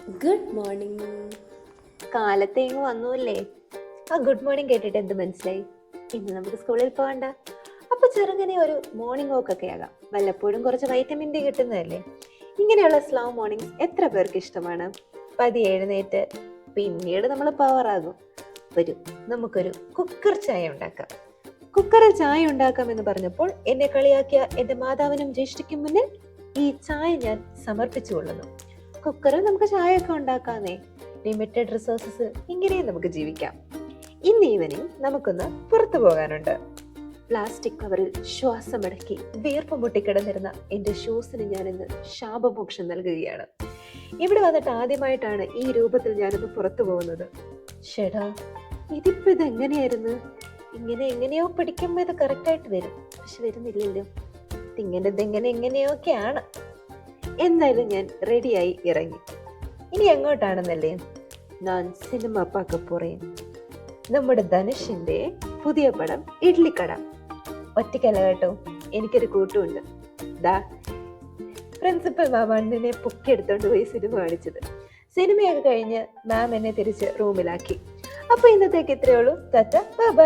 Good morning. കാലത്തേങ്ങ് വന്നൂല്ലേ? ആ good morning കേട്ടിട്ട് എന്ത് മനസ്സിലായി? ഇന്ന് നമുക്ക് സ്കൂളിൽ പോകണ്ട. അപ്പൊ ചെറുങ്ങനെ ഒരു മോർണിംഗ് വോക്ക് ഒക്കെ ആകാം. വല്ലപ്പോഴും കുറച്ച് വൈറ്റമിൻ ഡി കിട്ടുന്നതല്ലേ. ഇങ്ങനെയുള്ള സ്ലോ മോർണിംഗ്സ് എത്ര പേർക്ക് ഇഷ്ടമാണ്? പതിയെ എഴുന്നേറ്റ് പിന്നീട് നമ്മൾ പവർ ആകും. വരും, നമുക്കൊരു കുക്കർ ചായ ഉണ്ടാക്കാം. കുക്കറിൽ ചായ ഉണ്ടാക്കാം എന്ന് പറഞ്ഞപ്പോൾ എന്നെ കളിയാക്കിയ എന്റെ മാതാവിനും ജ്യേഷ്ഠയ്ക്കും മുന്നിൽ ഈ ചായ ഞാൻ സമർപ്പിച്ചു കൊള്ളുന്നു. കുക്കറിൽ നമുക്ക് ചായയൊക്കെ ഉണ്ടാക്കാന്നേ. ലിമിറ്റഡ് റിസോഴ്സസ്, ഇങ്ങനെയും നമുക്ക് ജീവിക്കാം. ഇന്ന് ഈവനിങ് നമുക്കൊന്ന് പുറത്തു പോകാനുണ്ട്. പ്ലാസ്റ്റിക് കവറിൽ ശ്വാസമടക്കി വീർപ്പ് മുട്ടിക്കിടന്നിരുന്ന എന്റെ ഷൂസിന് ഞാൻ ഇന്ന് ശാപമോക്ഷം നൽകുകയാണ്. ഇവിടെ വന്നിട്ട് ആദ്യമായിട്ടാണ് ഈ രൂപത്തിൽ ഞാനിന്ന് പുറത്തു പോകുന്നത്. ഷെടാ, ഇതിപ്പോ ഇതെങ്ങനെയായിരുന്നു? ഇങ്ങനെ എങ്ങനെയോ പിടിക്കുമ്പോ ഇത് കറക്റ്റായിട്ട് വരും, പക്ഷെ വരുന്നില്ലല്ലോ. എങ്ങനെയൊക്കെയാണ്. എന്തായാലും ഞാൻ റെഡിയായി ഇറങ്ങി. ഇനി എങ്ങോട്ടാണെന്നല്ലേ? ഞാൻ സിനിമ പാക്ക പോറേൻ. നമ്മുടെ ധനുഷിന്റെ പുതിയ പടം ഇഡ്ലിക്കട. ഒറ്റയ്ക്കല്ല കേട്ടോ, എനിക്കൊരു കൂട്ടുമുണ്ട്. ദാ പ്രിൻസിപ്പൽ മാമണ്ണിനെ പൊക്കിയെടുത്തോണ്ട് പോയി സിനിമ കാണിച്ചത്. സിനിമയൊക്കെ കഴിഞ്ഞ് മാം എന്നെ തിരിച്ച് റൂമിലാക്കി. അപ്പൊ ഇന്നത്തേക്ക് ഇത്രയേ ഉള്ളൂ. Tata, bye bye.